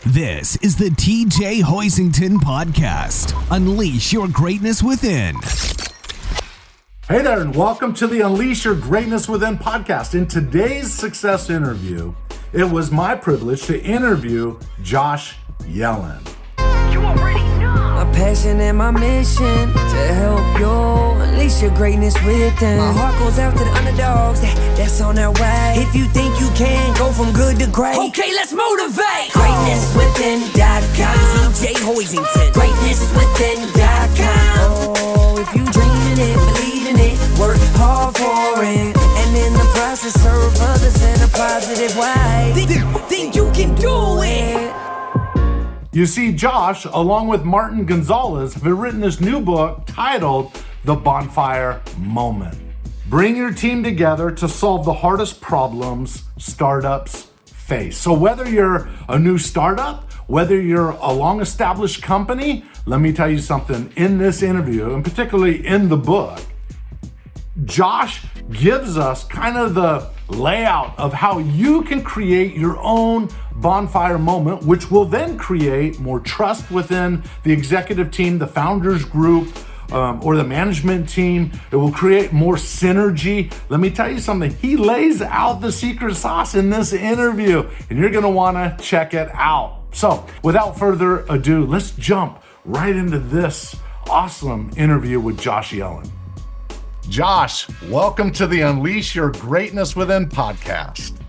This is the TJ Hoisington Podcast. Unleash your greatness within. Hey there, and welcome to the Unleash Your Greatness Within podcast. In today's success interview, it was my privilege to interview Josh Yellin. You already know. My passion and my mission to help you unleash your greatness within. My heart goes out to the underdogs that's on their way. If you think you can go from good to great, okay, let's motivate. GreatnessWithin.com. TJ Hoisington. GreatnessWithin.com. Oh, if you dreaming it, believe in it, work hard for it, and in the process serve others in a positive way. Think you can do it. You see, Josh, along with Martin Gonzalez, have written this new book titled The Bonfire Moment. Bring your team together to solve the hardest problems startups face. So whether you're a new startup, whether you're a long-established company, let me tell you something. In this interview, and particularly in the book, Josh gives us kind of the layout of how you can create your own bonfire moment, which will then create more trust within the executive team, the founders group, or the management team. It will create more synergy. Let me tell you something. He lays out the secret sauce in this interview, and you're going to want to check it out. So without further ado, let's jump right into this awesome interview with Josh Yellin. Josh, welcome to the Unleash Your Greatness Within podcast.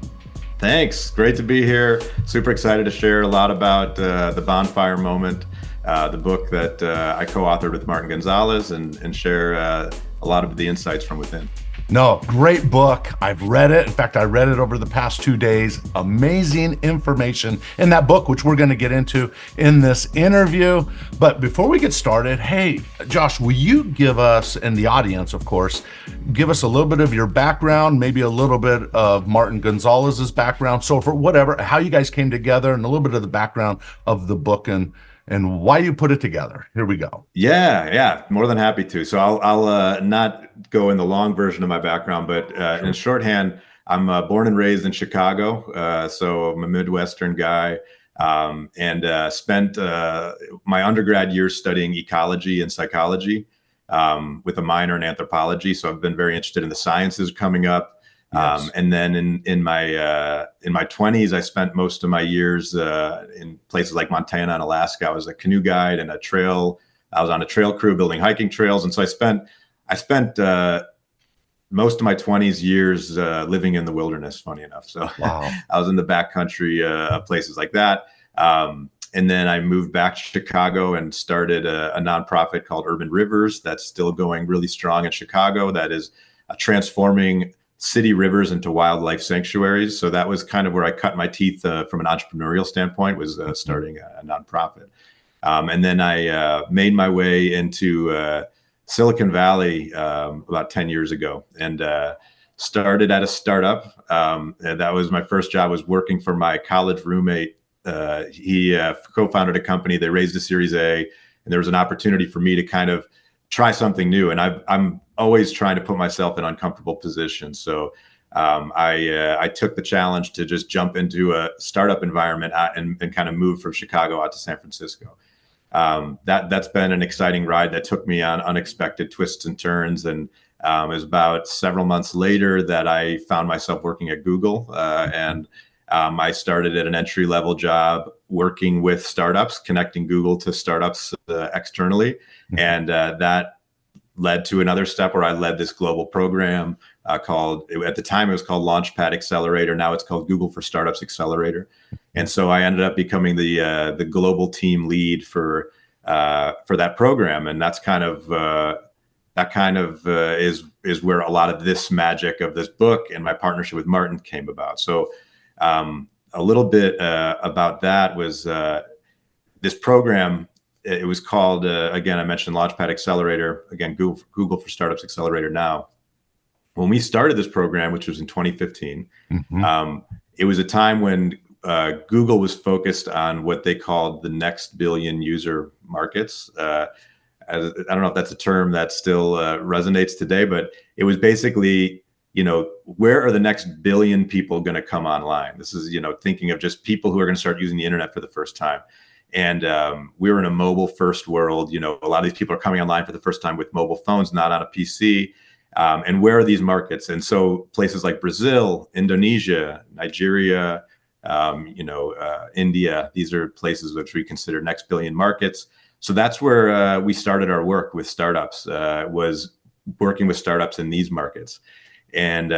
Thanks. Great to be here. Super excited to share a lot about the Bonfire Moment, the book that I co-authored with Martin Gonzalez, and share a lot of the insights from within. No, great book. I've read it. In fact, I read it over the past 2 days. Amazing information in that book, which we're going to get into in this interview. But before we get started, hey, Josh, will you give us, and the audience, of course, give us a little bit of your background, maybe a little bit of Martin Gonzalez's background, so for whatever, how you guys came together, and a little bit of the background of the book and why you put it together. Here we go. Yeah, more than happy to. So I'll not go in the long version of my background, but in shorthand, I'm born and raised in Chicago. So I'm a Midwestern guy, and spent my undergrad years studying ecology and psychology with a minor in anthropology. So I've been very interested in the sciences coming up. Yes. And then in my 20s, I spent most of my years in places like Montana and Alaska. I was a canoe guide and I was on a trail crew building hiking trails, and so I spent most of my 20s years living in the wilderness. Funny enough, so wow. I was in the backcountry places like that. And then I moved back to Chicago and started a nonprofit called Urban Rivers that's still going really strong in Chicago. That is transforming city rivers into wildlife sanctuaries. So that was kind of where I cut my teeth from an entrepreneurial standpoint, was starting a nonprofit. And then I made my way into Silicon Valley about 10 years ago, and started at a startup. And that was my first job, was working for my college roommate. He co-founded a company. They raised a Series A, and there was an opportunity for me to kind of try something new. And I'm always trying to put myself in uncomfortable positions. So I took the challenge to just jump into a startup environment and kind of move from Chicago out to San Francisco. That's been an exciting ride that took me on unexpected twists and turns. And it was about several months later that I found myself working at Google. And I started at an entry-level job working with startups, connecting Google to startups externally. And that led to another step where I led this global program called, at the time it was called Launchpad Accelerator. Now it's called Google for Startups Accelerator. And so I ended up becoming the global team lead for that program. And that's kind of is where a lot of this magic of this book and my partnership with Martin came about. So a little bit about that was this program. It was called, again, I mentioned Launchpad Accelerator, again, Google for Startups Accelerator now. When we started this program, which was in 2015, it was a time when Google was focused on what they called the next billion user markets. I don't know if that's a term that still resonates today, but it was basically where are the next billion people going to come online? This is, thinking of just people who are going to start using the internet for the first time. And we're in a mobile first world. A lot of these people are coming online for the first time with mobile phones, not on a PC. And where are these markets? And so places like Brazil, Indonesia, Nigeria, India, these are places which we consider next billion markets. So that's where we started our work with startups, was working with startups in these markets. And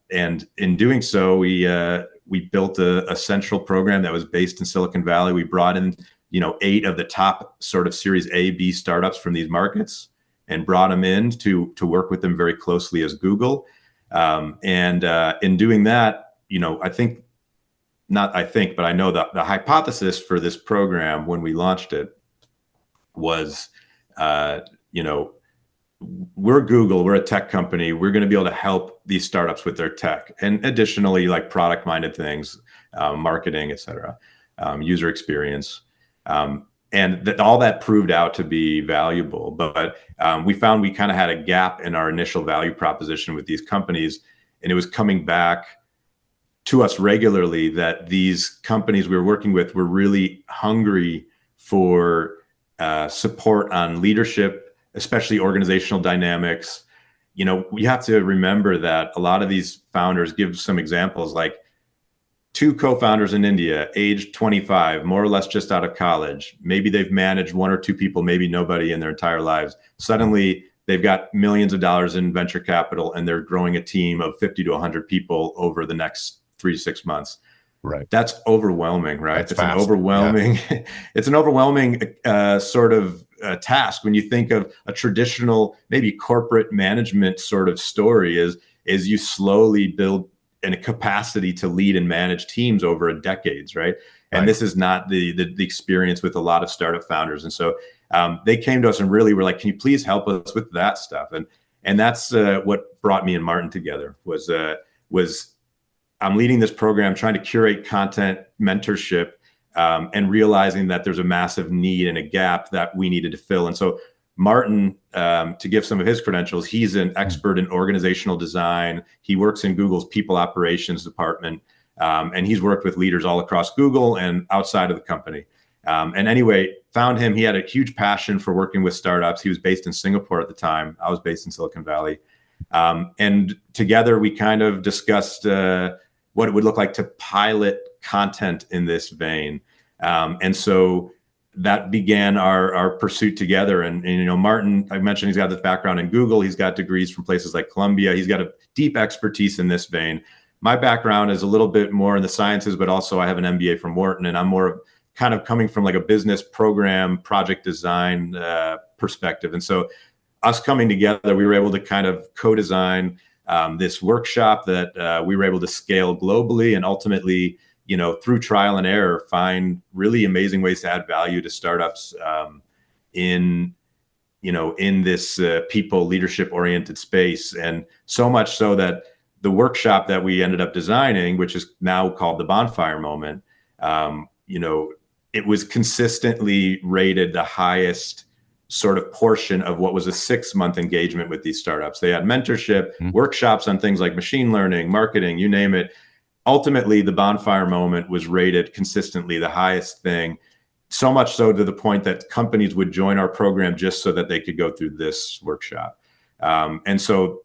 in doing so, we built a central program that was based in Silicon Valley. We brought in, 8 of the top sort of Series A, B startups from these markets and brought them in to work with them very closely as Google. And in doing that, but I know that the hypothesis for this program when we launched it was, we're Google, we're a tech company. We're going to be able to help these startups with their tech, and additionally, like product-minded things, marketing, et cetera, user experience. And all that proved out to be valuable. But we found we kind of had a gap in our initial value proposition with these companies, and it was coming back to us regularly that these companies we were working with were really hungry for support on leadership, especially organizational dynamics. We have to remember that a lot of these founders, give some examples, like 2 co-founders in India, aged 25, more or less just out of college. Maybe they've managed 1 or 2 people, maybe nobody in their entire lives. Suddenly they've got millions of dollars in venture capital and they're growing a team of 50 to 100 people over the next 3 to 6 months. Right. That's overwhelming, right? That's it's fast. an overwhelming, it's an overwhelming sort of task when you think of a traditional, maybe corporate management sort of story is you slowly build a capacity to lead and manage teams over decades, right? And this is not the experience with a lot of startup founders. And so they came to us and really were like, can you please help us with that stuff? And that's what brought me and Martin together was I'm leading this program, trying to curate content, mentorship, and realizing that there's a massive need and a gap that we needed to fill. And so Martin, to give some of his credentials, he's an expert in organizational design. He works in Google's people operations department, and he's worked with leaders all across Google and outside of the company. And anyway, found him. He had a huge passion for working with startups. He was based in Singapore at the time. I was based in Silicon Valley. And together we kind of discussed what it would look like to pilot content in this vein. And so that began our pursuit together. And Martin, I mentioned he's got this background in Google. He's got degrees from places like Columbia. He's got a deep expertise in this vein. My background is a little bit more in the sciences, but also I have an MBA from Wharton, and I'm more kind of coming from like a business program, project design perspective. And so us coming together, we were able to kind of co-design this workshop that we were able to scale globally and ultimately, through trial and error, find really amazing ways to add value to startups in this people leadership oriented space. And so much so that the workshop that we ended up designing, which is now called the Bonfire Moment, it was consistently rated the highest sort of portion of what was a 6-month engagement with these startups. They had mentorship, workshops on things like machine learning, marketing, you name it. Ultimately, the Bonfire Moment was rated consistently the highest thing, so much so to the point that companies would join our program just so that they could go through this workshop. And so,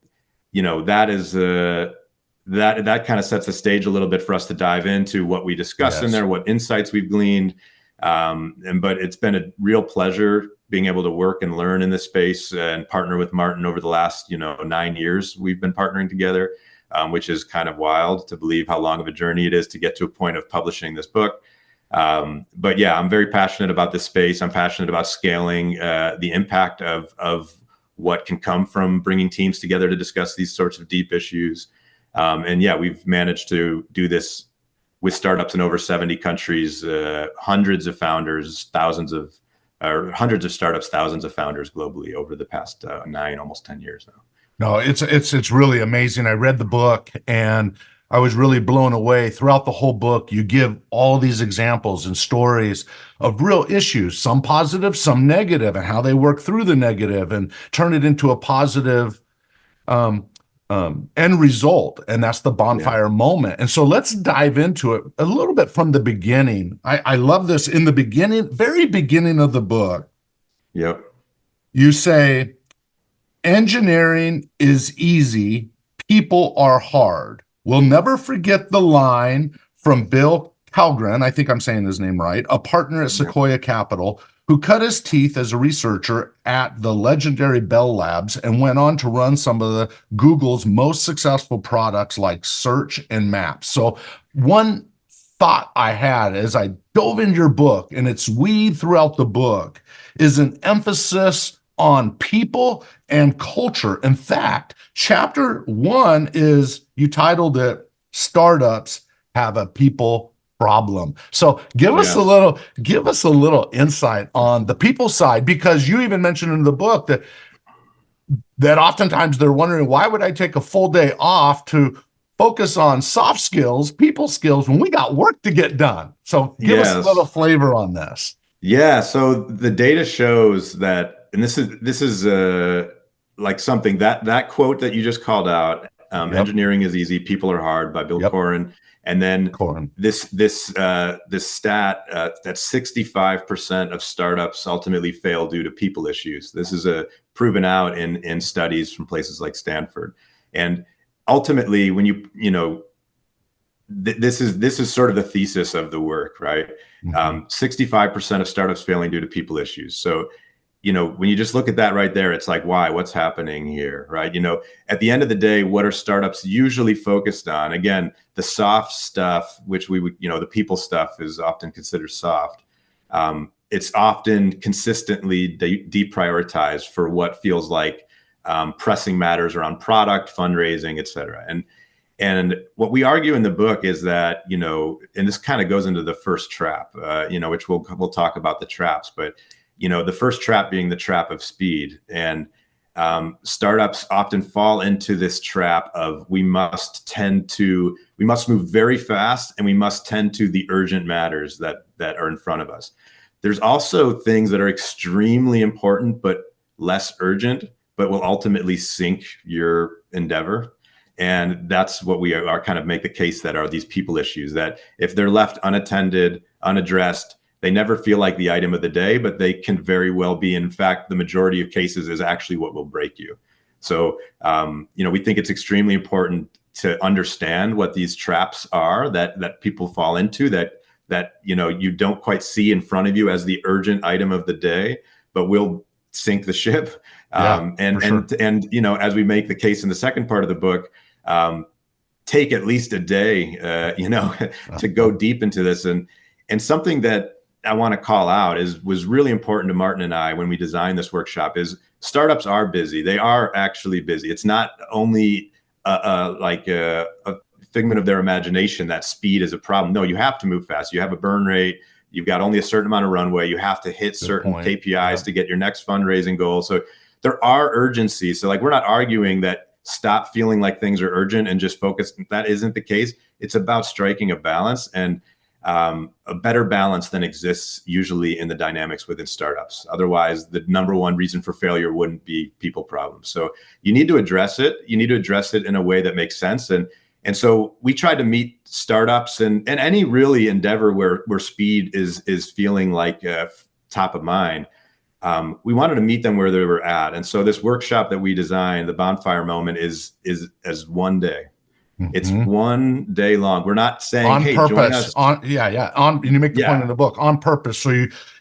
that is that kind of sets the stage a little bit for us to dive into what we discussed in there, what insights we've gleaned. But it's been a real pleasure being able to work and learn in this space and partner with Martin over the last, 9 years. We've been partnering together. Which is kind of wild to believe how long of a journey it is to get to a point of publishing this book. But yeah, I'm very passionate about this space. I'm passionate about scaling the impact of what can come from bringing teams together to discuss these sorts of deep issues. And yeah, we've managed to do this with startups in over 70 countries, hundreds of founders, hundreds of startups, thousands of founders globally over the past 9, almost 10 years now. No, it's really amazing. I read the book and I was really blown away. Throughout the whole book, you give all these examples and stories of real issues, some positive, some negative, and how they work through the negative and turn it into a positive end result, and that's the bonfire moment. And so let's dive into it a little bit from the beginning. I love this. In the beginning, very beginning of the book, you say, engineering is easy, people are hard. We'll never forget the line from Bill Calgren, I think I'm saying his name right, a partner at Sequoia Capital, who cut his teeth as a researcher at the legendary Bell Labs and went on to run some of the Google's most successful products like Search and Maps. So one thought I had as I dove into your book, and it's weaved throughout the book, is an emphasis on people and culture. In fact, chapter 1 is, you titled it, Startups Have a People Problem. So give us a little insight on the people side, because you even mentioned in the book that oftentimes they're wondering, why would I take a full day off to focus on soft skills, people skills, when we got work to get done? So give us a little flavor on this. Yeah. So the data shows that, and this is like something that quote that you just called out, engineering is easy, people are hard, by Bill Coren. And then this stat that 65% of startups ultimately fail due to people issues. This is proven out in studies from places like Stanford. And ultimately, when this is sort of the thesis of the work, right? 65% of startups failing due to people issues. So, when you just look at that right there, it's like, why? What's happening here, right? At the end of the day, what are startups usually focused on? Again, the soft stuff, which we would, the people stuff is often considered soft. It's often consistently deprioritized for what feels like pressing matters around product, fundraising, et cetera. And what we argue in the book is that, and this kind of goes into the first trap, which we'll talk about the traps, but the first trap being the trap of speed. And startups often fall into this trap of we must move very fast, and we must tend to the urgent matters that are in front of us. There's also things that are extremely important, but less urgent, but will ultimately sink your endeavor. And that's what we are kind of make the case that are these people issues, that if they're left unattended, unaddressed, they never feel like the item of the day, but they can very well be. In fact, the majority of cases is actually what will break you. So, we think it's extremely important to understand what these traps are that people fall into, that you don't quite see in front of you as the urgent item of the day, but will sink the ship. And as we make the case in the second part of the book, take at least a day, to go deep into this. And something that I want to call out was really important to Martin and I when we designed this workshop is startups are busy. They are actually busy. It's not only like a figment of their imagination that speed is a problem. No, you have to move fast. You have a burn rate. You've got only a certain amount of runway. You have to hit certain KPIs to get your next fundraising goal. So there are urgencies. So like, we're not arguing that stop feeling like things are urgent and just focus. That isn't the case. It's about striking a balance, and a better balance than exists usually in the dynamics within startups. Otherwise, the number one reason for failure wouldn't be people problems. So you need to address it. You need to address it in a way that makes sense. And so we try to meet startups and any really endeavor where speed is feeling like top of mind. We wanted to meet them where they were at. And so this workshop that we designed, the Bonfire Moment, is as one day. It's one day long. We're not saying, on hey, purpose. join us. You make the point in the book, on purpose. So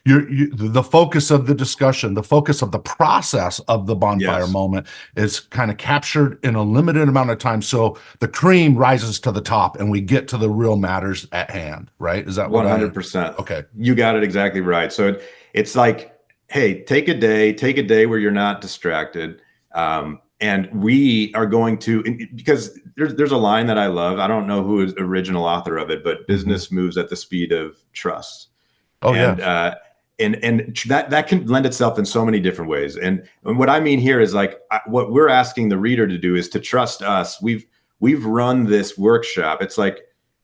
you the focus of the discussion, the focus of the process of the bonfire moment is kind of captured in a limited amount of time. So the cream rises to the top and we get to the real matters at hand, right? Is that what 100%? Okay. You got it exactly right. So it's like, hey, take a day where you're not distracted. And we are going to, because there's a line that I love. I don't know who is the original author of it, but business moves at the speed of trust. And that can lend itself in so many different ways. And what I mean here is like, what we're asking the reader to do is to trust us. We've run this workshop. It's like,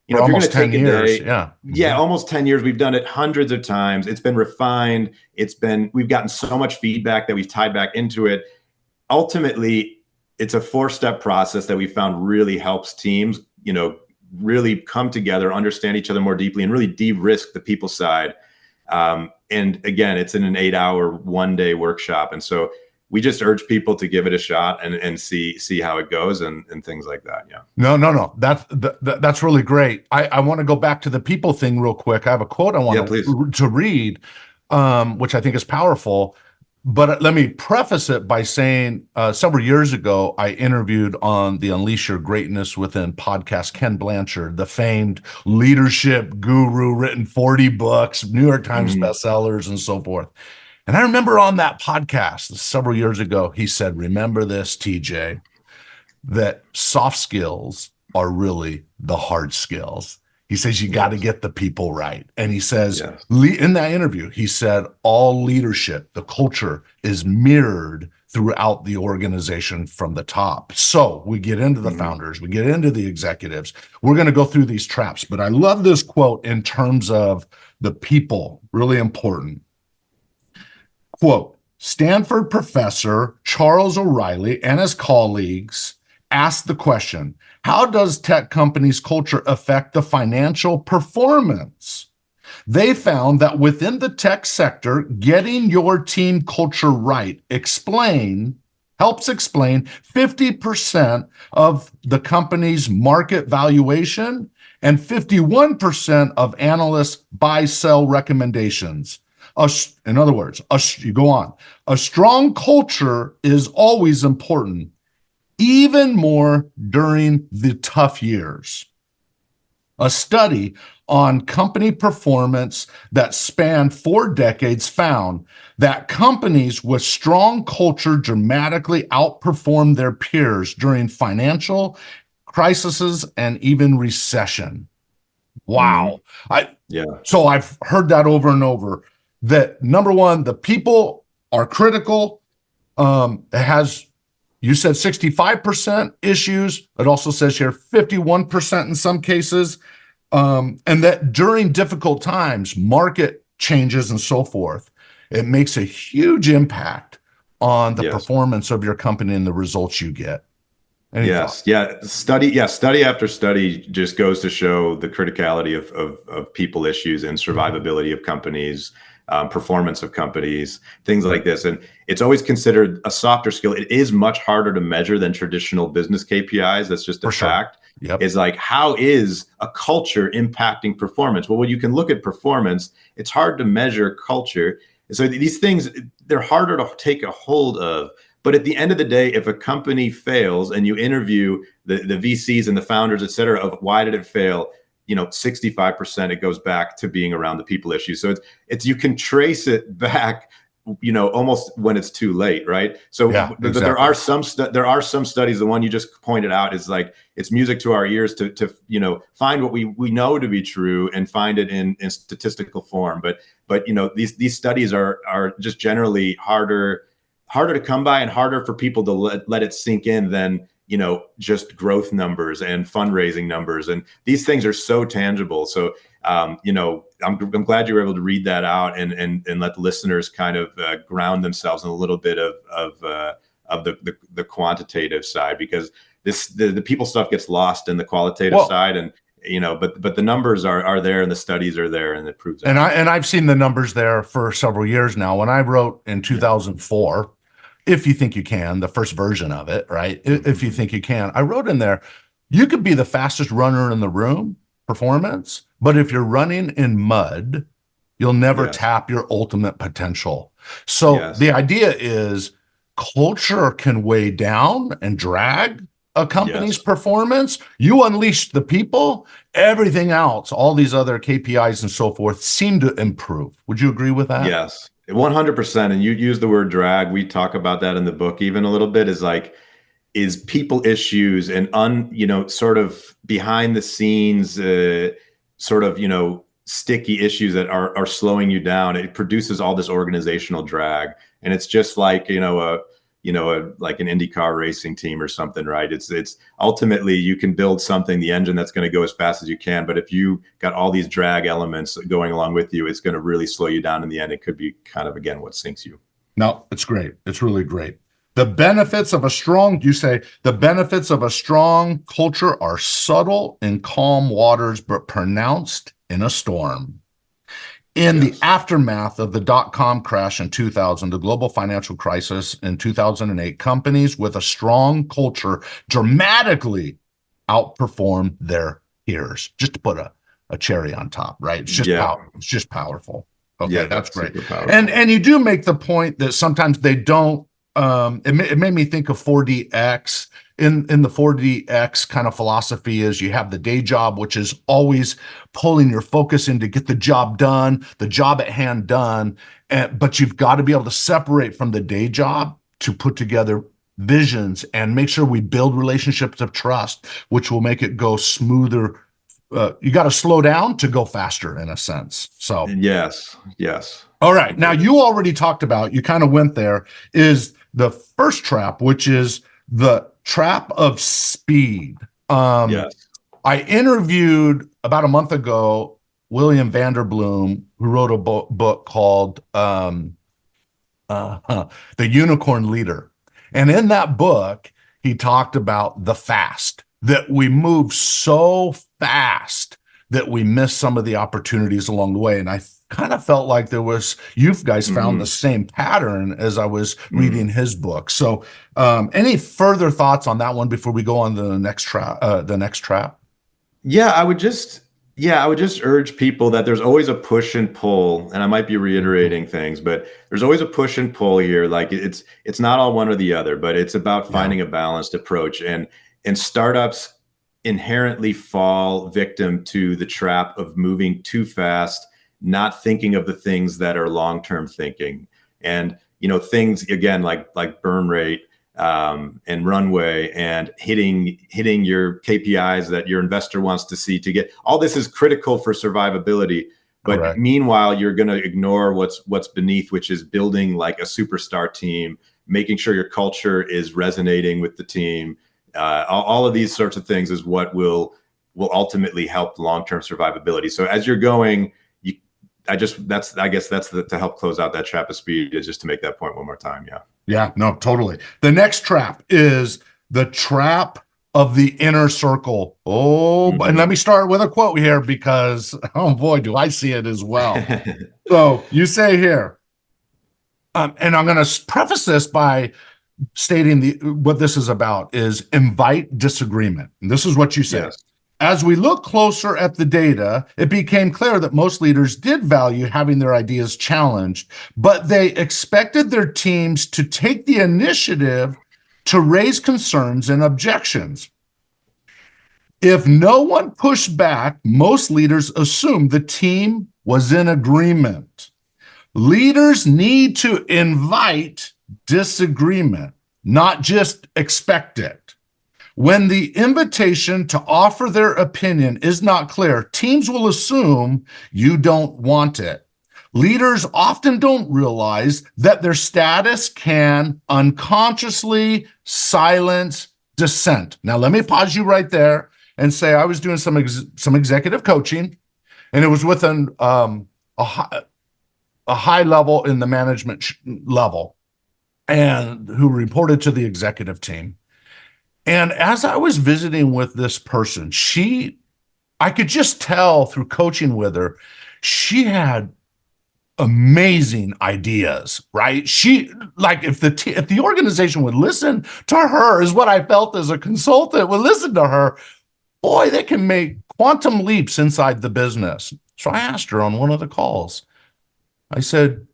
if you're going to take a day, almost 10 years. We've done it hundreds of times. It's been refined. We've gotten so much feedback that we've tied back into it. Ultimately, it's a 4-step process that we found really helps teams, really come together, understand each other more deeply, and really de-risk the people side. And again, it's in an 8-hour, 1-day workshop. And so we just urge people to give it a shot and see how it goes and things like that. Yeah. No. That's really great. I want to go back to the people thing real quick. I have a quote I want to read, which I think is powerful. But let me preface it by saying several years ago, I interviewed on the Unleash Your Greatness Within podcast, Ken Blanchard, the famed leadership guru, written 40 books, New York Times bestsellers, and so forth. And I remember on that podcast several years ago, he said, remember this, TJ, that soft skills are really the hard skills. He says, you got to get the people right. And he says, in that interview, he said, all leadership, the culture is mirrored throughout the organization from the top. So we get into the founders, we get into the executives. We're going to go through these traps. But I love this quote in terms of the people, really important. Quote, Stanford professor Charles O'Reilly and his colleagues asked the question, how does tech companies' culture affect the financial performance? They found that within the tech sector, getting your team culture right helps explain 50% of the company's market valuation and 51% of analysts' buy-sell recommendations. In other words, you go on. A strong culture is always important, even more during the tough years. A study on company performance that spanned 4 decades found that companies with strong culture dramatically outperformed their peers during financial crises and even recession. Wow. So I've heard that over and over, that number one, the people are critical. You said 65% issues. It also says here 51% in some cases. And that during difficult times, market changes and so forth, it makes a huge impact on the performance of your company and the results you get. Study after study just goes to show the criticality of people issues and survivability of companies, performance of companies, things like this. And it's always considered a softer skill. It is much harder to measure than traditional business KPIs. That's just a fact. Is like, how is a culture impacting performance? Well, when you can look at performance, it's hard to measure culture. So these things, they're harder to take a hold of. But at the end of the day, if a company fails and you interview the VCs and the founders, et cetera, of why did it fail, 65% it goes back to being around the people issue. So it's you can trace it back, almost when it's too late, right? So exactly. there are some studies. The one you just pointed out is like, it's music to our ears to find what we know to be true and find it in statistical form. But these studies are just generally harder to come by and harder for people to let it sink in than just growth numbers and fundraising numbers. And these things are so tangible. So, I'm glad you were able to read that out and let the listeners kind of ground themselves in a little bit of the quantitative side, because the people stuff gets lost in the qualitative side. And, but the numbers are there and the studies are there and it proves that. And I've seen the numbers there for several years now. When I wrote in 2004, If You Think You Can, the first version of it, right? If You Think You Can, I wrote in there, you could be the fastest runner in the room, performance, but if you're running in mud, you'll never tap your ultimate potential. So the idea is culture can weigh down and drag a company's performance. You unleash the people, everything else, all these other KPIs and so forth seem to improve. Would you agree with that? Yes. 100%. And you use the word drag. We talk about that in the book even a little bit, is people issues and sort of behind the scenes, sticky issues that are slowing you down. It produces all this organizational drag. And it's just like, like an IndyCar racing team or something, right? It's ultimately you can build something, the engine that's going to go as fast as you can. But if you got all these drag elements going along with you, it's going to really slow you down in the end. It could be kind of, again, what sinks you. No, it's great. It's really great. The benefits of a strong, you say, the benefits of a strong culture are subtle in calm waters, but pronounced in a storm. In the aftermath of the dot-com crash in 2000, the global financial crisis in 2008, companies with a strong culture dramatically outperform their peers. Just to put a cherry on top, right? It's just it's just powerful. Okay, that's great. And you do make the point that sometimes they don't. It made me think of 4DX. In the 4DX kind of philosophy is you have the day job, which is always pulling your focus in to get the job done, the job at hand done. But you've got to be able to separate from the day job to put together visions and make sure we build relationships of trust, which will make it go smoother. You got to slow down to go faster in a sense. So yes. All right. Now you already talked about, you kind of went there, is the first trap, which is the trap of speed. I interviewed about a month ago William Vanderbloom, who wrote a book called The Unicorn Leader. And in that book, he talked about the fast, that we move so fast that we miss some of the opportunities along the way. And I kind of felt like you guys found the same pattern as I was reading his book. So any further thoughts on that one before we go on to the next trap? Yeah, I would just urge people that there's always a push and pull, and I might be reiterating things, but there's always a push and pull here. Like it's not all one or the other, but it's about finding a balanced approach. And startups inherently fall victim to the trap of moving too fast, not thinking of the things that are long-term thinking. And, things again, like burn rate and runway and hitting your KPIs that your investor wants to see to get, all this is critical for survivability. But Correct. Meanwhile, you're going to ignore what's beneath, which is building like a superstar team, making sure your culture is resonating with the team. All of these sorts of things is what will ultimately help long-term survivability. So as you're going, I guess that's to help close out that trap of speed, is just to make that point one more time. Yeah, no, totally. The next trap is the trap of the inner circle. And let me start with a quote here because, oh boy, do I see it as well. So you say here, and I'm going to preface this by stating what this is about is invite disagreement. And this is what you said. Yes. As we look closer at the data, it became clear that most leaders did value having their ideas challenged, but they expected their teams to take the initiative to raise concerns and objections. If no one pushed back, most leaders assumed the team was in agreement. Leaders need to invite disagreement, not just expect it. When the invitation to offer their opinion is not clear, teams will assume you don't want it. Leaders often don't realize that their status can unconsciously silence dissent. Now, let me pause you right there and say I was doing some executive coaching, and it was with a high level in the management level, and who reported to the executive team. And as I was visiting with this person, I could just tell through coaching with her, she had amazing ideas, right? She, like, if the organization would listen to her, is what I felt as a consultant, would listen to her, boy, they can make quantum leaps inside the business. So I asked her on one of the calls, I said,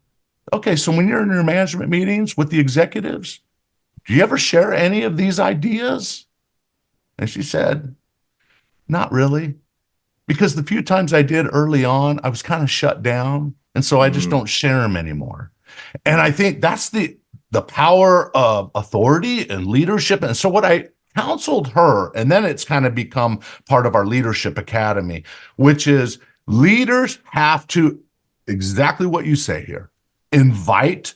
okay, so when you're in your management meetings with the executives, do you ever share any of these ideas? And she said, not really. Because the few times I did early on, I was kind of shut down. And so I just don't share them anymore. And I think that's the power of authority and leadership. And so what I counseled her, and then it's kind of become part of our leadership academy, which is leaders have to, exactly what you say here, invite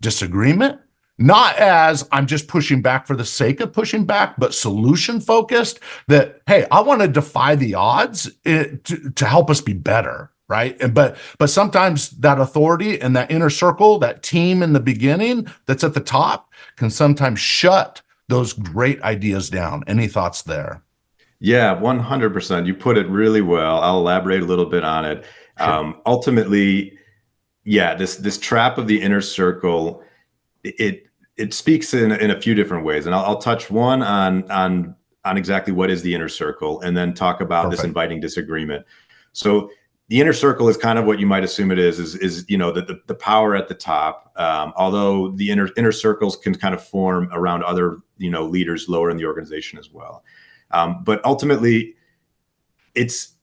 disagreement, not as I'm just pushing back for the sake of pushing back, but solution focused, that, hey, I want to defy the odds to help us be better, right? But sometimes that authority and that inner circle, that team in the beginning that's at the top, can sometimes shut those great ideas down. Any thoughts there? Yeah, 100%. You put it really well. I'll elaborate a little bit on it. Sure. Ultimately, yeah, this trap of the inner circle, it speaks in a few different ways, and I'll touch one on exactly what is the inner circle, and then talk about this inviting disagreement. So the inner circle is kind of what you might assume it is the power at the top. Although the inner circles can kind of form around other leaders lower in the organization as well. But ultimately, it's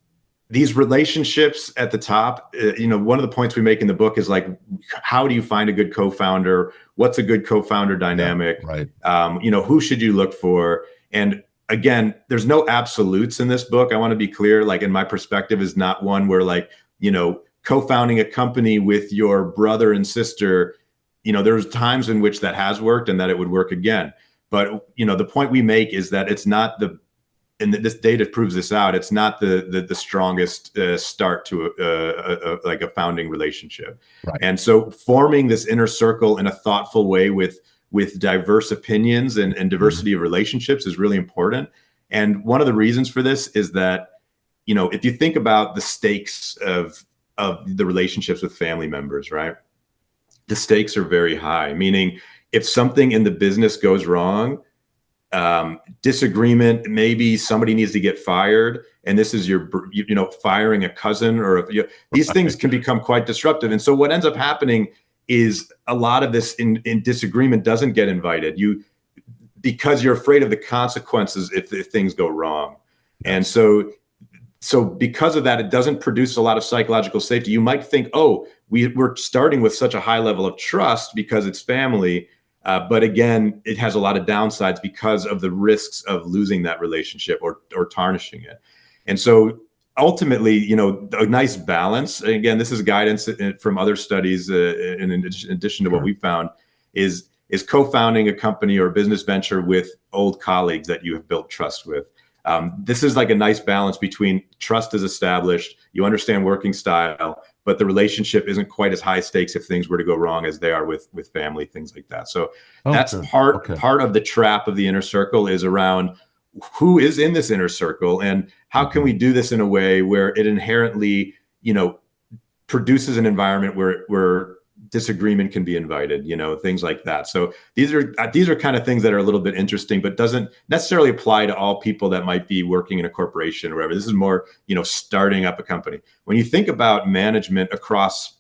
these relationships at the top. One of the points we make in the book is like, how do you find a good co-founder? What's a good co-founder dynamic? Yeah, right. Who should you look for? And again, there's no absolutes in this book. I want to be clear. Like, in my perspective, is not one where co-founding a company with your brother and sister. There's times in which that has worked and that it would work again. But the point we make is that it's not and this data proves this out. It's not the strongest start to a founding relationship. Right. And so forming this inner circle in a thoughtful way with diverse opinions and diversity of relationships is really important. And one of the reasons for this is that, if you think about the stakes of the relationships with family members, right? The stakes are very high, meaning if something in the business goes wrong, disagreement, maybe somebody needs to get fired, and this is firing a cousin, or these things can become quite disruptive. And so what ends up happening is a lot of this in disagreement doesn't get invited, because you're afraid of the consequences if things go wrong. And so because of that, it doesn't produce a lot of psychological safety. You might think, oh, we're starting with such a high level of trust because it's family. But again, it has a lot of downsides because of the risks of losing that relationship or tarnishing it. And so ultimately, a nice balance, again, this is guidance from other studies in addition to what we found, is co-founding a company or a business venture with old colleagues that you have built trust with. This is like a nice balance between trust is established, you understand working style, but the relationship isn't quite as high stakes if things were to go wrong as they are with family, things like that. So that's part of the trap of the inner circle, is around who is in this inner circle and how can we do this in a way where it inherently, produces an environment where disagreement can be invited, things like that. So these are kind of things that are a little bit interesting, but doesn't necessarily apply to all people that might be working in a corporation or whatever. This is more, starting up a company. When you think about management across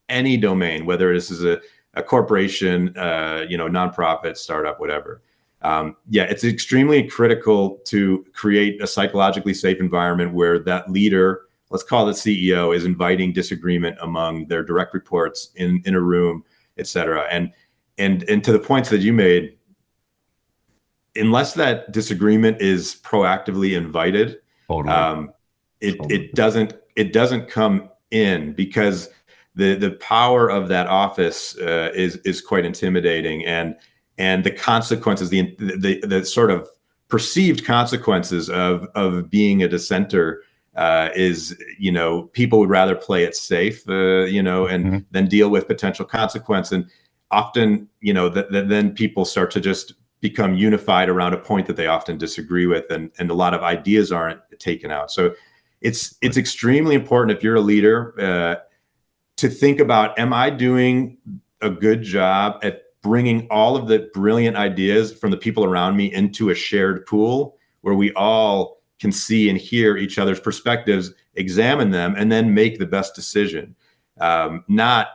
any domain, whether this is a corporation, nonprofit, startup, whatever. It's extremely critical to create a psychologically safe environment where that leader, let's call it CEO, is inviting disagreement among their direct reports in a room, et cetera. And to the points that you made, unless that disagreement is proactively invited, it doesn't come in, because the power of that office is quite intimidating, and the consequences, the sort of perceived consequences of being a dissenter is, people would rather play it safe, and then deal with potential consequence. And often, then people start to just become unified around a point that they often disagree with, and a lot of ideas aren't taken out. So it's extremely important, if you're a leader, to think about, am I doing a good job at bringing all of the brilliant ideas from the people around me into a shared pool where we all can see and hear each other's perspectives, examine them, and then make the best decision. Not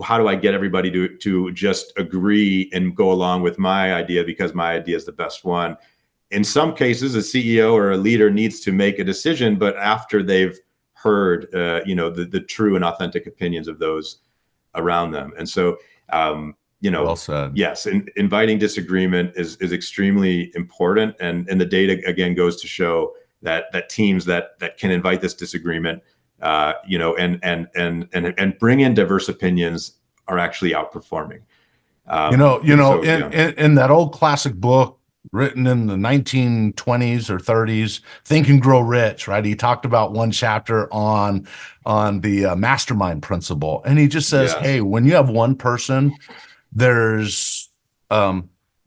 how do I get everybody to just agree and go along with my idea because my idea is the best one. In some cases, a CEO or a leader needs to make a decision, but after they've heard, the true and authentic opinions of those around them. And so, well said. Yes, inviting disagreement is extremely important, and the data again goes to show that teams that can invite this disagreement, and bring in diverse opinions are actually outperforming. In that old classic book written in the 1920s or 30s, Think and Grow Rich, right? He talked about one chapter on the Mastermind Principle, and he just says, hey, when you have one person, there's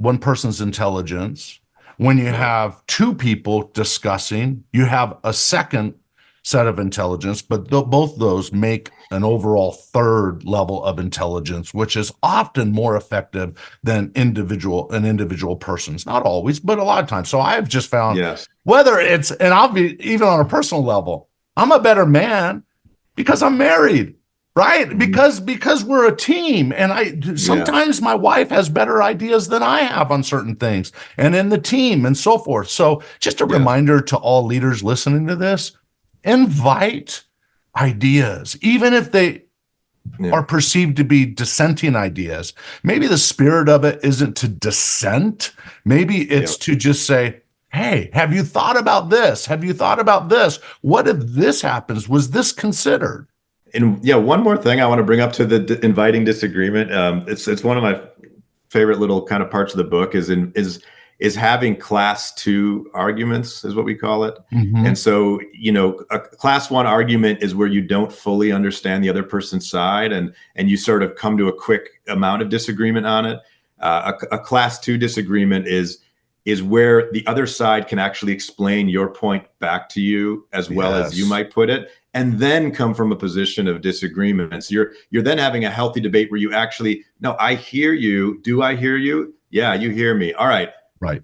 one person's intelligence. When you have two people discussing, you have a second set of intelligence, but both those make an overall third level of intelligence, which is often more effective than individual persons. Not always, but a lot of times. So I've just found whether it's, and I'll be even on a personal level, I'm a better man because I'm married. Right? Because we're a team. And sometimes my wife has better ideas than I have on certain things and in the team and so forth. So just a reminder to all leaders listening to this, invite ideas, even if they are perceived to be dissenting ideas. Maybe the spirit of it isn't to dissent. Maybe it's to just say, hey, have you thought about this? Have you thought about this? What if this happens? Was this considered? And one more thing I want to bring up to the inviting disagreement. It's one of my favorite little kind of parts of the book is having class 2 arguments, is what we call it. And so, a class 1 argument is where you don't fully understand the other person's side and you sort of come to a quick amount of disagreement on it. A class 2 disagreement is where the other side can actually explain your point back to you as well as you might put it, and then come from a position of disagreement. So you're then having a healthy debate where you actually, no, I hear you. Do I hear you? Yeah, you hear me. All right. Right.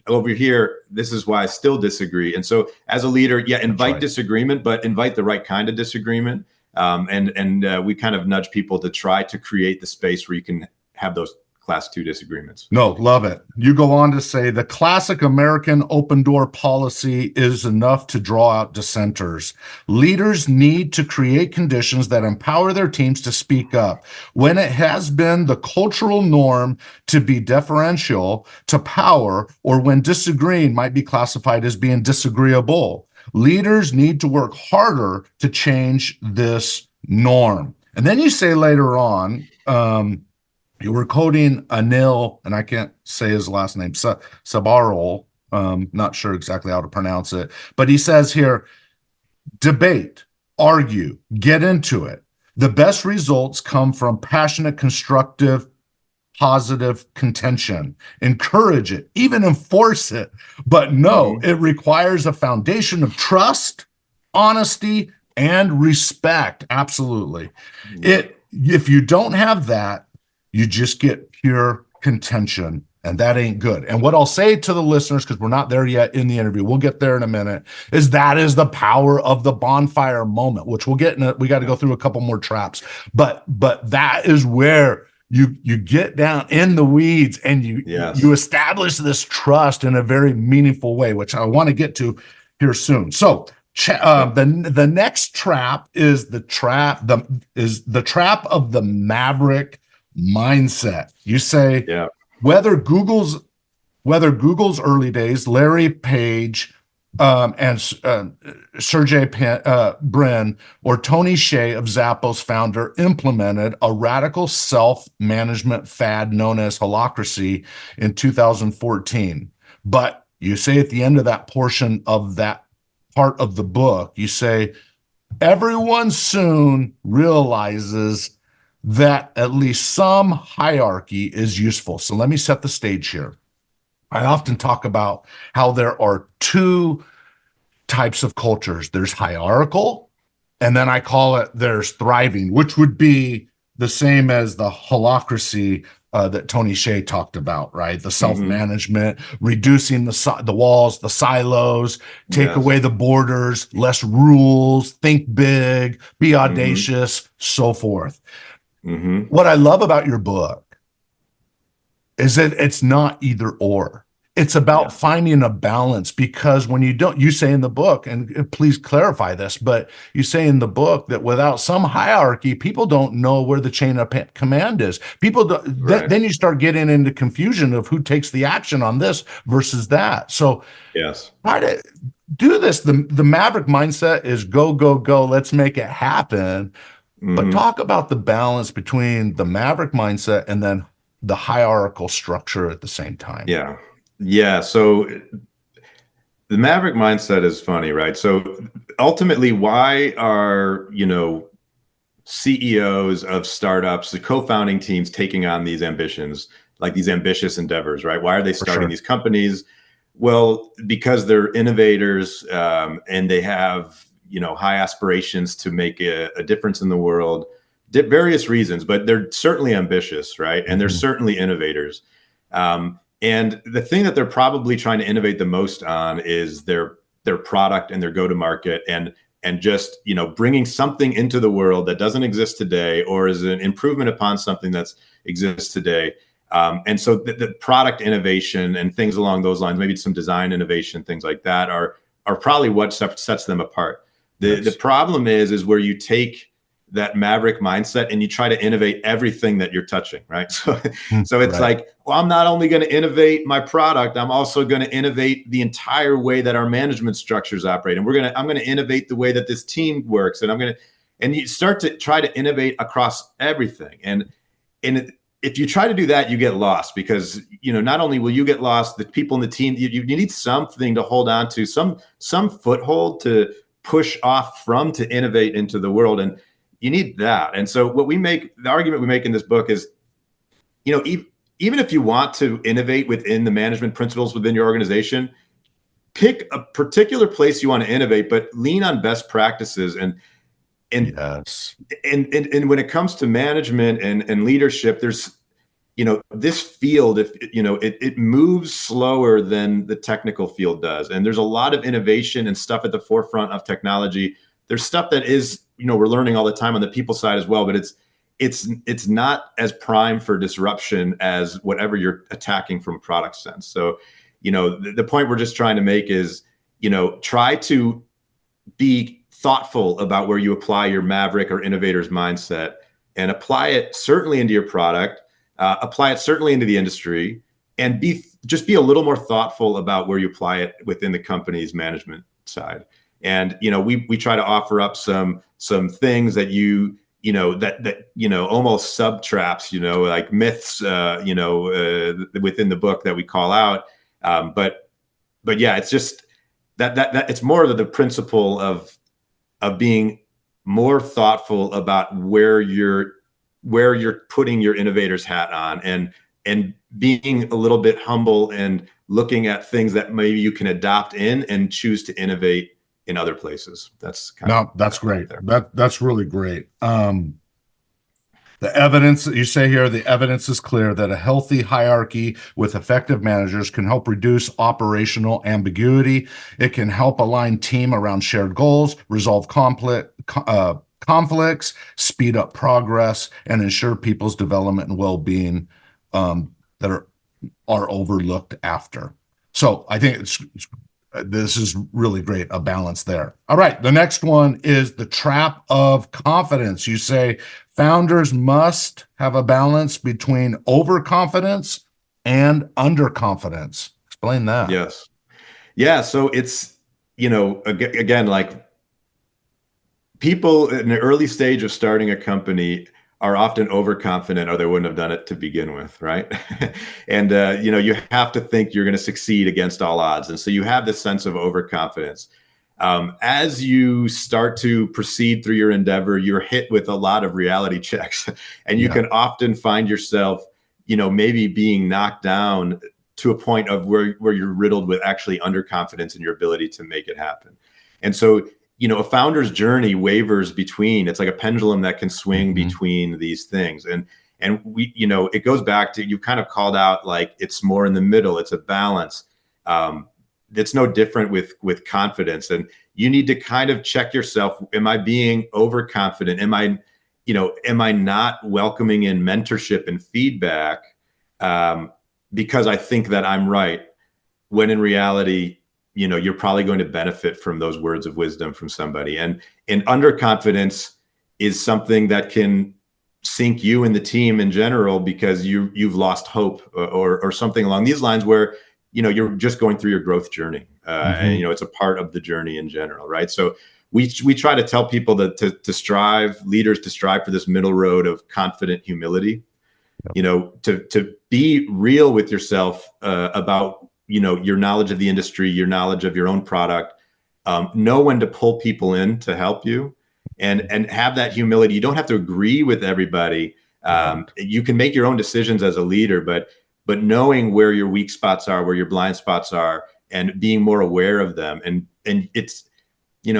Over here, this is why I still disagree. And so as a leader, invite disagreement, but invite the right kind of disagreement. And we kind of nudge people to try to create the space where you can have those class 2 disagreements. No, love it. You go on to say the classic American open door policy is enough to draw out dissenters. Leaders need to create conditions that empower their teams to speak up. When it has been the cultural norm to be deferential to power, or when disagreeing might be classified as being disagreeable, leaders need to work harder to change this norm. And then you say later on, you were quoting Anil, and I can't say his last name, Sabarol, not sure exactly how to pronounce it, but he says here, debate, argue, get into it. The best results come from passionate, constructive, positive contention. Encourage it, even enforce it. But no, it requires a foundation of trust, honesty, and respect. Absolutely. If you don't have that, you just get pure contention, and that ain't good. And what I'll say to the listeners, because we're not there yet in the interview, we'll get there in a minute, is that is the power of the bonfire moment, which we'll get in. We got to go through a couple more traps, but that is where you get down in the weeds and you establish this trust in a very meaningful way, which I want to get to here soon. So the next trap is the trap of the maverick mindset. You say whether Google's early days, Larry Page and Sergey Brin, or Tony Hsieh of Zappos founder, implemented a radical self-management fad known as holacracy in 2014. But you say at the end of that portion of that part of the book, you say everyone soon realizes that at least some hierarchy is useful. So let me set the stage here. I often talk about how there are 2 types of cultures. There's hierarchical, and then I call it there's thriving, which would be the same as the holacracy that Tony Hsieh talked about, right? The self-management, reducing the walls, the silos, take away the borders, less rules, think big, be audacious, so forth. What I love about your book is that it's not either or. It's about finding a balance, because when you say in the book, and please clarify this, but you say in the book that without some hierarchy, people don't know where the chain of command is. People don't, then you start getting into confusion of who takes the action on this versus that. So try to do this. The maverick mindset is go, go, go. Let's make it happen. But talk about the balance between the maverick mindset and then the hierarchical structure at the same time. Yeah. So the maverick mindset is funny, right? So ultimately, why are, CEOs of startups, the co-founding teams taking on these ambitions? like these ambitious endeavors, right? Why are they starting these companies? Well, because they're innovators, and they have, high aspirations to make a difference in the world. Various reasons, but they're certainly ambitious, right? And they're certainly innovators. And the thing that they're probably trying to innovate the most on is their product and their go-to-market, and just, bringing something into the world that doesn't exist today, or is an improvement upon something that exists today. And so the product innovation and things along those lines, maybe some design innovation, things like that, are probably what sets them apart. The problem is where you take that maverick mindset and you try to innovate everything that you're touching, right? So it's like, well, I'm not only going to innovate my product, I'm also going to innovate the entire way that our management structures operate. And I'm going to innovate the way that this team works. And you start to try to innovate across everything. And if you try to do that, you get lost, because, not only will you get lost, the people in the team, you need something to hold on to, some foothold to push off from, to innovate into the world. And you need that. And so the argument we make in this book is, even if you want to innovate within the management principles within your organization, pick a particular place you want to innovate, but lean on best practices. And when it comes to management and leadership, there's, this field, it moves slower than the technical field does. And there's a lot of innovation and stuff at the forefront of technology. There's stuff that is, we're learning all the time on the people side as well, but it's not as prime for disruption as whatever you're attacking from a product sense. So, the point we're just trying to make is, try to be thoughtful about where you apply your maverick or innovator's mindset, and apply it certainly into your product, apply it certainly into the industry, and just be a little more thoughtful about where you apply it within the company's management side. And, we try to offer up some things that almost sub traps, like myths, within the book that we call out. But yeah, it's just that it's more of the principle of being more thoughtful about where you're putting your innovator's hat on, and being a little bit humble and looking at things that maybe you can adopt in and choose to innovate in other places. That's great. That's really great. The evidence that you say here, the evidence is clear that a healthy hierarchy with effective managers can help reduce operational ambiguity. It can help align team around shared goals, resolve conflicts, speed up progress, and ensure people's development and well-being that are overlooked after. So I think this is really great, a balance there. All right, the next one is the trap of confidence. You say founders must have a balance between overconfidence and underconfidence. Explain that. Yes. Yeah, so it's, again, like, people in the early stage of starting a company are often overconfident, or they wouldn't have done it to begin with, right? And you have to think you're going to succeed against all odds, and so you have this sense of overconfidence. As you start to proceed through your endeavor, you're hit with a lot of reality checks, and you can often find yourself, maybe being knocked down to a point of where you're riddled with actually underconfidence in your ability to make it happen. And so, a founder's journey wavers between, it's like a pendulum that can swing between these things. And we, it goes back to, you kind of called out, like, it's more in the middle, it's a balance. It's no different with confidence. And you need to kind of check yourself. Am I being overconfident? Am I not welcoming in mentorship and feedback because I think that I'm right, when in reality, you're probably going to benefit from those words of wisdom from somebody. And underconfidence is something that can sink you and the team in general, because you've lost hope, or something along these lines, where, you're just going through your growth journey. And, it's a part of the journey in general, right? So we try to tell people that leaders to strive for this middle road of confident humility, to be real with yourself about, your knowledge of the industry, your knowledge of your own product, know when to pull people in to help you, and have that humility. You don't have to agree with everybody. You can make your own decisions as a leader, but but knowing where your weak spots are, where your blind spots are, and being more aware of them. And it's,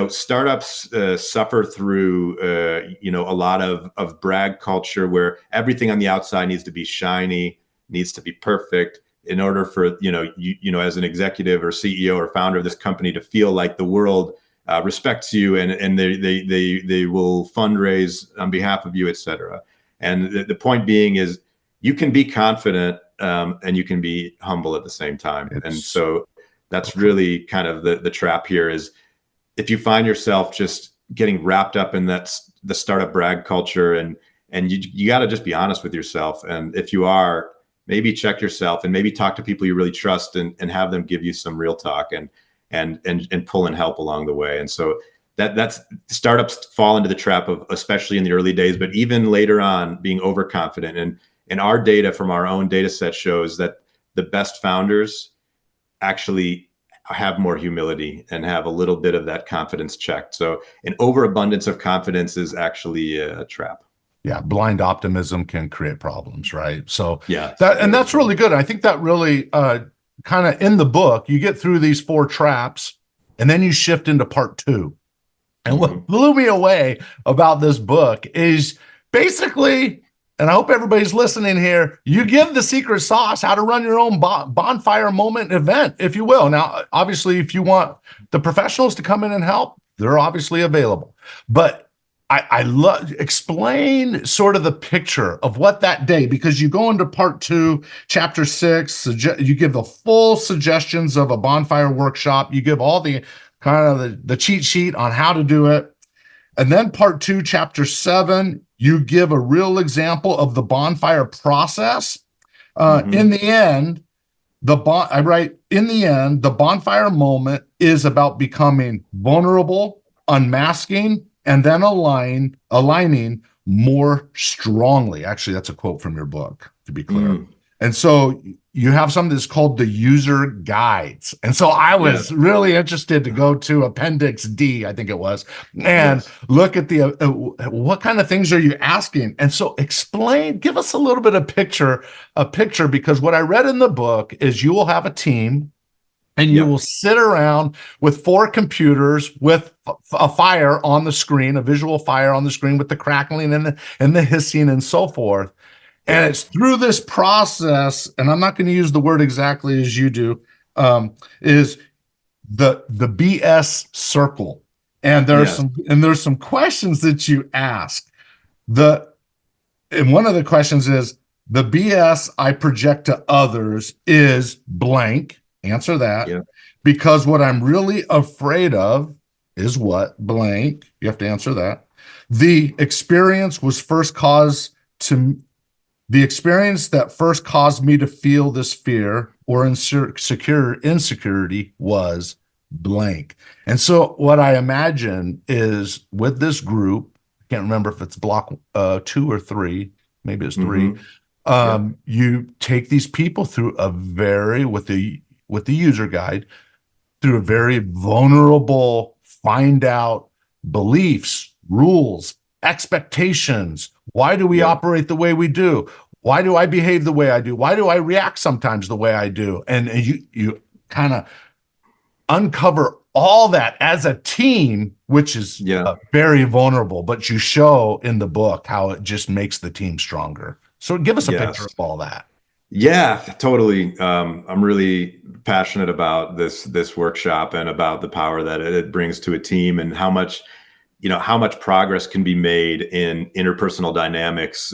startups suffer through, a lot of brag culture where everything on the outside needs to be shiny, needs to be perfect in order for, as an executive or CEO or founder of this company to feel like the world respects you and they will fundraise on behalf of you, et cetera. And the point being is you can be confident and you can be humble at the same time. And so that's really kind of the trap here is if you find yourself just getting wrapped up in the startup brag culture and you got to just be honest with yourself. And if you are, maybe check yourself and maybe talk to people you really trust and have them give you some real talk and pull in help along the way. And so that's startups fall into the trap of, especially in the early days, but even later on, being overconfident. And our data from our own data set shows that the best founders actually have more humility and have a little bit of that confidence checked. So an overabundance of confidence is actually a trap. Yeah, blind optimism can create problems, right? So yeah, that's really good. I think that really kind of in the book, you get through these 4 traps and then you shift into part 2. And what blew me away about this book is basically, and I hope everybody's listening here, you give the secret sauce, how to run your own bonfire moment event, if you will. Now, obviously, if you want the professionals to come in and help, they're obviously available. But I love, explain sort of the picture of what that day, because you go into part 2, chapter 6, you give the full suggestions of a bonfire workshop. You give all the kind of the cheat sheet on how to do it. And then part 2, chapter 7, you give a real example of the bonfire process. In the end, the bonfire moment is about becoming vulnerable, unmasking, and then aligning more strongly. Actually, that's a quote from your book, to be clear. And so you have something that's called the user guides. And so I was really interested to go to Appendix D, I think it was, and look at the what kind of things are you asking? And so give us a little bit of a picture, because what I read in the book is you will have a team and you will sit around with 4 computers with a fire on the screen, a visual fire on the screen with the crackling and the hissing and so forth. And it's through this process, and I'm not going to use the word exactly as you do, is the BS circle. And there's some questions that you ask. And one of the questions is, the BS I project to others is blank. Answer that. Because what I'm really afraid of is what? Blank. You have to answer that. The experience that first caused me to feel this fear or insecurity was blank. And so what I imagine is with this group, I can't remember if it's block 2 or 3, maybe it's 3. You take these people through with the user guide, through a very vulnerable, find out beliefs, rules, expectations. Why do we operate the way we do? Why do I behave the way I do? Why do I react sometimes the way I do? And you kind of uncover all that as a team, which is very vulnerable, but you show in the book how it just makes the team stronger. So give us a picture of all that. Yeah, totally. I'm really passionate about this workshop and about the power that it brings to a team and how much progress can be made in interpersonal dynamics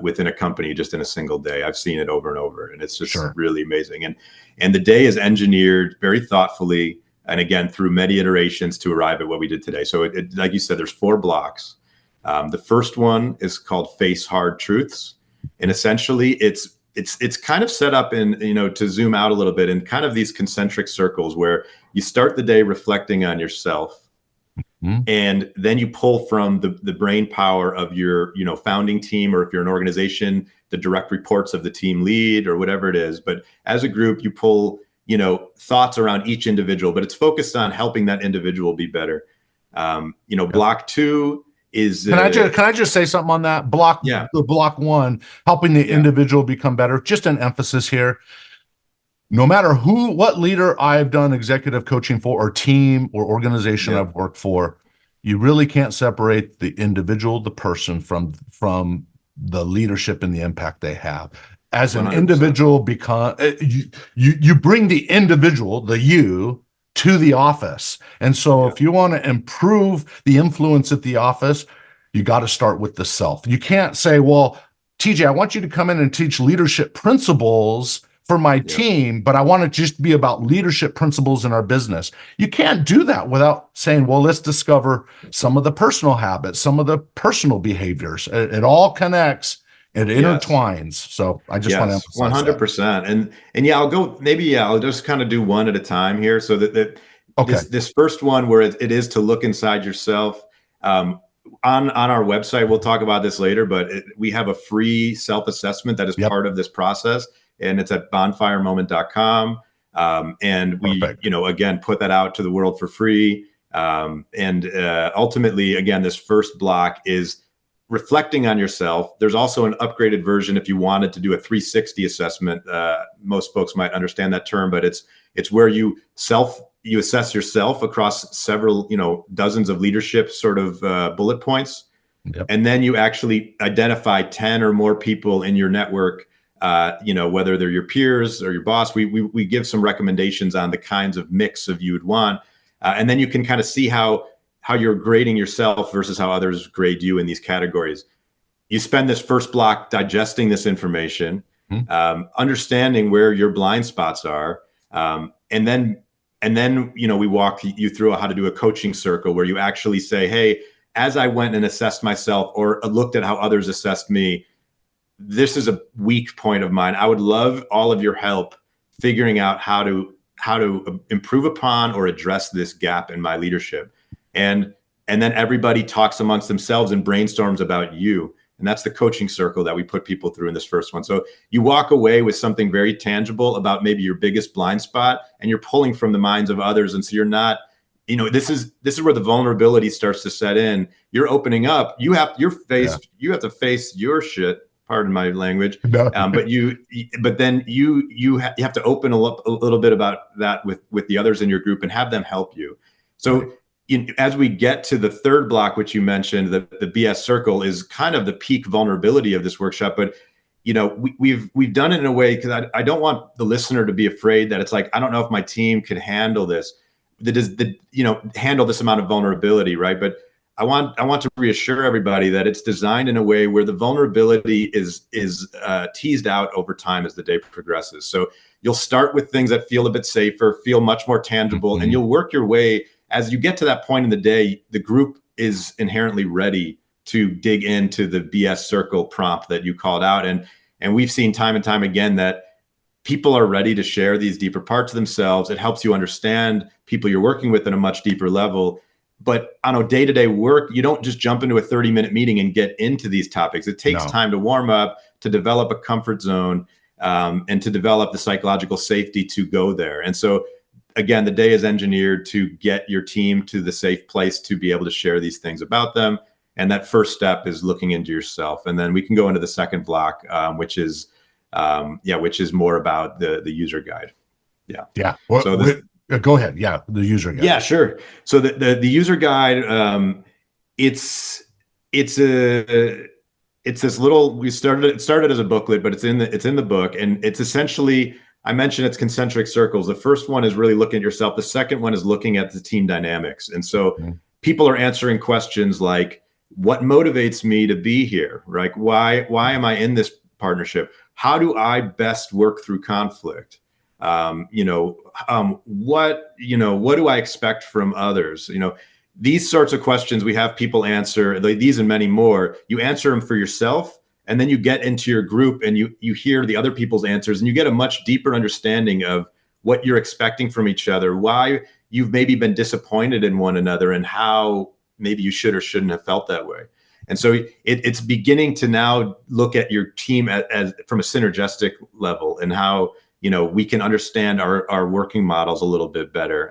within a company just in a single day. I've seen it over and over, and it's just really amazing. And the day is engineered very thoughtfully, and again, through many iterations to arrive at what we did today. So it like you said, there's 4 blocks. The first one is called Face Hard Truths. And essentially it's kind of set up in, to zoom out a little bit in kind of these concentric circles where you start the day reflecting on yourself. And then you pull from the brain power of your, founding team, or if you're an organization, the direct reports of the team lead or whatever it is. But as a group, you pull, thoughts around each individual, but it's focused on helping that individual be better. Block 2 is can I just say something on that block? Yeah. The block one, helping the individual become better. Just an emphasis here. No matter what leader I've done executive coaching for, or team or organization I've worked for, you really can't separate the individual, the person, from the leadership and the impact they have. As an 100%. Individual, you bring the individual, the you, to the office. And so if you want to improve the influence at the office, you got to start with the self. You can't say, well, TJ, I want you to come in and teach leadership principles for my team, but I want it just be about leadership principles in our business. You can't do that without saying, well, let's discover some of the personal habits, some of the personal behaviors. It all connects. It intertwines. So I just want to emphasize 100%. And I'll just kind of do one at a time here. So that this first one, where it is to look inside yourself, on our website, we'll talk about this later, but we have a free self-assessment that is part of this process, and it's at bonfiremoment.com. And we, again, put that out to the world for free. And ultimately, again, this first block is reflecting on yourself. There's also an upgraded version if you wanted to do a 360 assessment. Most folks might understand that term, but it's where you assess yourself across several, dozens of leadership sort of bullet points. And then you actually identify 10 or more people in your network, whether they're your peers or your boss. We give some recommendations on the kinds of mix of you would want. And then you can kind of see how you're grading yourself versus how others grade you in these categories. You spend this first block digesting this information, understanding where your blind spots are. And then, we walk you through how to do a coaching circle where you actually say, hey, as I went and assessed myself or looked at how others assessed me, this is a weak point of mine. I would love all of your help figuring out how to improve upon or address this gap in my leadership. And then everybody talks amongst themselves and brainstorms about you. And that's the coaching circle that we put people through in this first one. So you walk away with something very tangible about maybe your biggest blind spot, and you're pulling from the minds of others. And so you're not, this is where the vulnerability starts to set in. You're opening up. You have to face your shit. Pardon my language. But then you have to open a little bit about that with the others in your group and have them help you. So as we get to the third block, which you mentioned, the BS circle is kind of the peak vulnerability of this workshop. But we've done it in a way because I don't want the listener to be afraid that it's like, I don't know if my team can handle this. Handle this amount of vulnerability, right? But I want to reassure everybody that it's designed in a way where the vulnerability is teased out over time as the day progresses. So you'll start with things that feel a bit safer, feel much more tangible, and you'll work your way. As you get to that point in the day, the group is inherently ready to dig into the BS circle prompt that you called out. And we've seen time and time again that people are ready to share these deeper parts of themselves. It helps you understand people you're working with at a much deeper level. But on a day-to-day work, you don't just jump into a 30-minute meeting and get into these topics. It takes time to warm up, to develop a comfort zone, and to develop the psychological safety to go there. And so, again, the day is engineered to get your team to the safe place to be able to share these things about them. And that first step is looking into yourself. And then we can go into the second block, which is more about the user guide. Yeah. Well, so go ahead. Yeah, the user guide. Yeah, sure. So the user guide, it's this little. It started as a booklet, but it's in the book, and it's essentially. I mentioned it's concentric circles. The first one is really looking at yourself. The second one is looking at the team dynamics. And so people are answering questions like, what motivates me to be here? Right? Why am I in this partnership? How do I best work through conflict? What do I expect from others? These sorts of questions we have people answer, these and many more. You answer them for yourself. And then you get into your group and you hear the other people's answers, and you get a much deeper understanding of what you're expecting from each other, why you've maybe been disappointed in one another, and how maybe you should or shouldn't have felt that way. And so it's beginning to now look at your team as from a synergistic level, and how we can understand our working models a little bit better,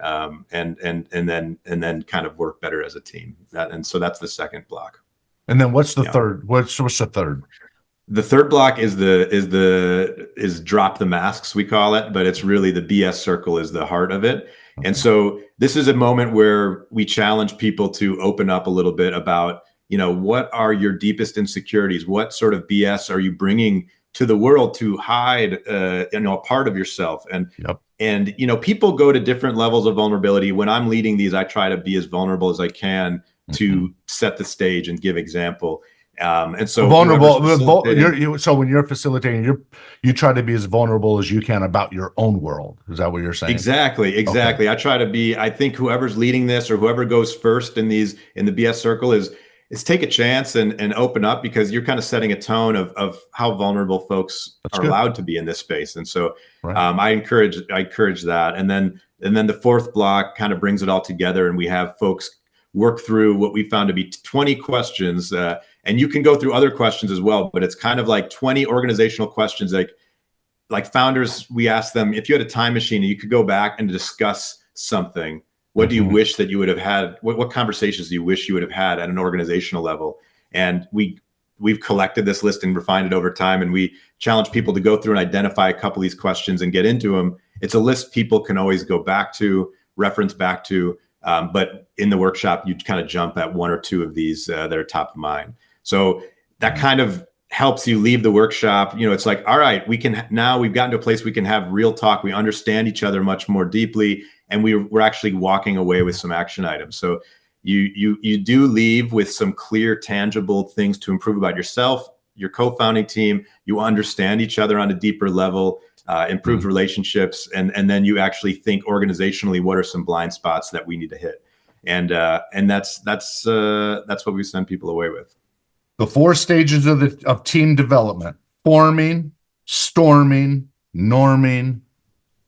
and then kind of work better as a team. And so that's the second block. And then what's the third? What's the third? The third block is drop the masks, we call it, but it's really the BS circle is the heart of it. Okay. And so this is a moment where we challenge people to open up a little bit about, what are your deepest insecurities? What sort of BS are you bringing to the world to hide, a part of yourself? And people go to different levels of vulnerability. When I'm leading these, I try to be as vulnerable as I can to set the stage and give example. And so vulnerable. So when you're facilitating, you try to be as vulnerable as you can about your own world. Is that what you're saying? Exactly. Okay. I try to be. I think whoever's leading this or whoever goes first in the BS circle is take a chance and open up, because you're kind of setting a tone of how vulnerable folks are allowed to be in this space. And so I encourage that. And then the fourth block kind of brings it all together, and we have folks work through what we found to be 20 questions. And you can go through other questions as well, but it's kind of like 20 organizational questions. Like founders, we ask them, if you had a time machine and you could go back and discuss something, what do you wish that you would have had? What conversations do you wish you would have had at an organizational level? And we've collected this list and refined it over time. And we challenge people to go through and identify a couple of these questions and get into them. It's a list people can always go back to, reference back to. But in the workshop, you kind of jump at one or two of these that are top of mind. So that kind of helps you leave the workshop. It's like, all right, we've gotten to a place we can have real talk. We understand each other much more deeply, and we're actually walking away with some action items. So you do leave with some clear, tangible things to improve about yourself, your co-founding team. You understand each other on a deeper level, improved relationships, and then you actually think organizationally, what are some blind spots that we need to hit? And that's what we send people away with. The 4 stages of team development: forming, storming, norming,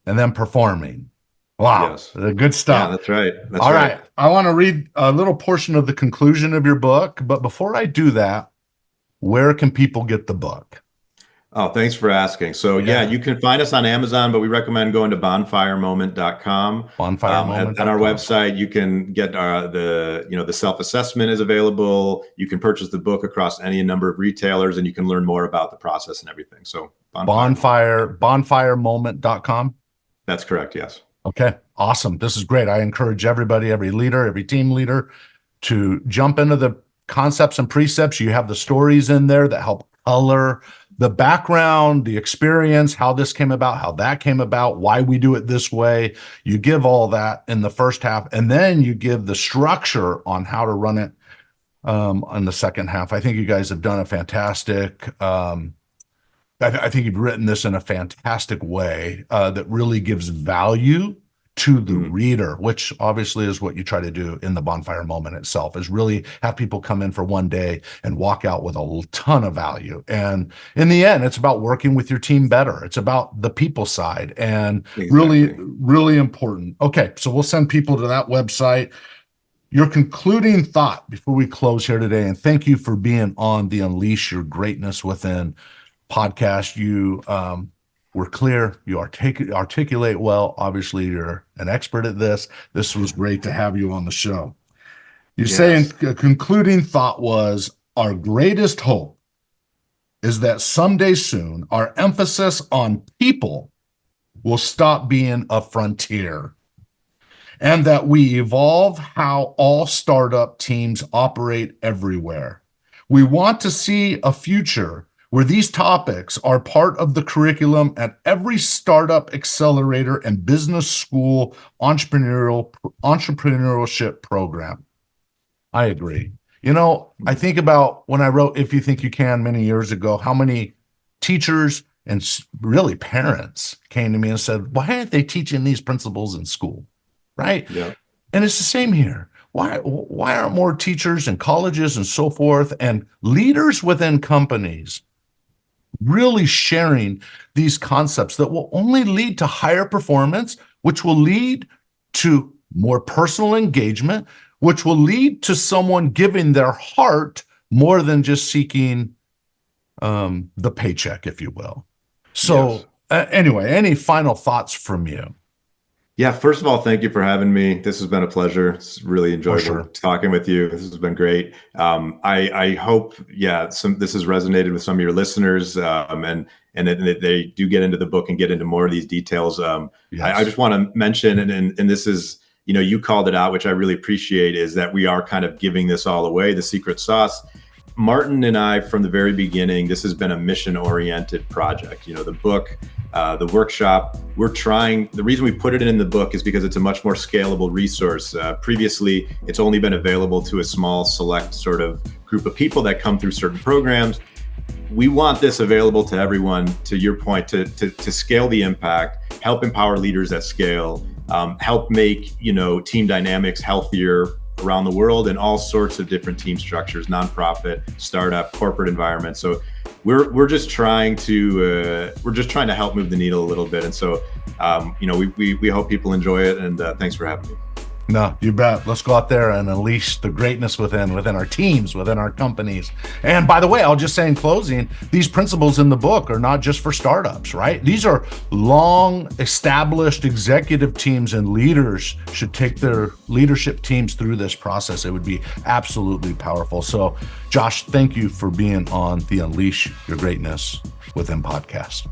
and then performing. Wow. Yes. Good stuff. Yeah, that's right. All right. I want to read a little portion of the conclusion of your book, but before I do that, where can people get the book? Oh, thanks for asking. So you can find us on Amazon, but we recommend going to bonfiremoment.com. Bonfiremoment.com. On our website, you can get the self-assessment is available. You can purchase the book across any number of retailers, and you can learn more about the process and everything. So bonfiremoment.com. That's correct. Yes. Okay. Awesome. This is great. I encourage everybody, every leader, every team leader, to jump into the concepts and precepts. You have the stories in there that help color the background, the experience, how this came about, how that came about, why we do it this way. You give all that in the first half, and then you give the structure on how to run it in the second half. I think you guys have done a fantastic, I think you've written this in a fantastic way that really gives value to the reader, which obviously is what you try to do in the Bonfire Moment itself, is really have people come in for one day and walk out with a ton of value. And in the end, it's about working with your team better. It's about the people side, and really, really important. Okay, so we'll send people to that website. Your concluding thought before we close here today, and thank you for being on the Unleash Your Greatness Within podcast. You were clear, you articulate well. Obviously, you're an expert at this. This was great to have you on the show. You're saying a concluding thought was, our greatest hope is that someday soon, our emphasis on people will stop being a frontier, and that we evolve how all startup teams operate everywhere. We want to see a future where these topics are part of the curriculum at every startup accelerator and business school entrepreneurship program. I agree. I think about when I wrote If You Think You Can many years ago, how many teachers and really parents came to me and said, why aren't they teaching these principles in school? Right? Yeah. And it's the same here. Why aren't more teachers and colleges and so forth and leaders within companies really sharing these concepts that will only lead to higher performance, which will lead to more personal engagement, which will lead to someone giving their heart more than just seeking the paycheck, if you will. So anyway, any final thoughts from you? Yeah, first of all, thank you for having me. This has been a pleasure. It's really enjoyable talking with you. This has been great. I hope, this has resonated with some of your listeners, and that they do get into the book and get into more of these details. I just want to mention, and this is, you called it out, which I really appreciate, is that we are kind of giving this all away, the secret sauce. Martin and I, from the very beginning, this has been a mission-oriented project. The book, the workshop, the reason we put it in the book is because it's a much more scalable resource. Previously, it's only been available to a small, select sort of group of people that come through certain programs. We want this available to everyone, to your point, to scale the impact, help empower leaders at scale, help make, team dynamics healthier around the world in all sorts of different team structures, nonprofit, startup, corporate environments. So we're just trying to help move the needle a little bit. And so, we hope people enjoy it. And thanks for having me. No, you bet. Let's go out there and unleash the greatness within our teams, within our companies. And by the way, I'll just say in closing, these principles in the book are not just for startups, right? These are long established executive teams, and leaders should take their leadership teams through this process. It would be absolutely powerful. So, Josh, thank you for being on the Unleash Your Greatness Within podcast.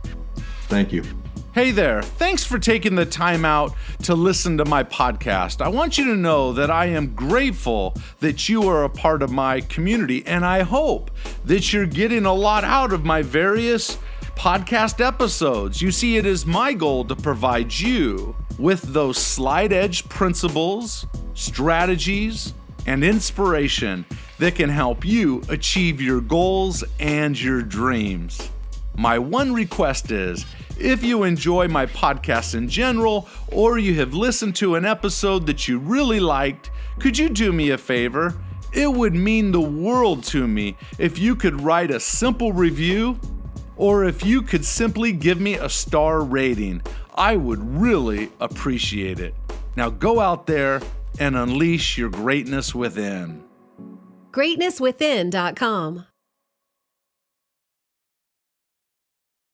Thank you. Hey there, thanks for taking the time out to listen to my podcast. I want you to know that I am grateful that you are a part of my community, and I hope that you're getting a lot out of my various podcast episodes. You see, it is my goal to provide you with those slide edge principles, strategies, and inspiration that can help you achieve your goals and your dreams. My one request is, if you enjoy my podcast in general, or you have listened to an episode that you really liked, could you do me a favor? It would mean the world to me if you could write a simple review, or if you could simply give me a star rating. I would really appreciate it. Now go out there and unleash your greatness within. GreatnessWithin.com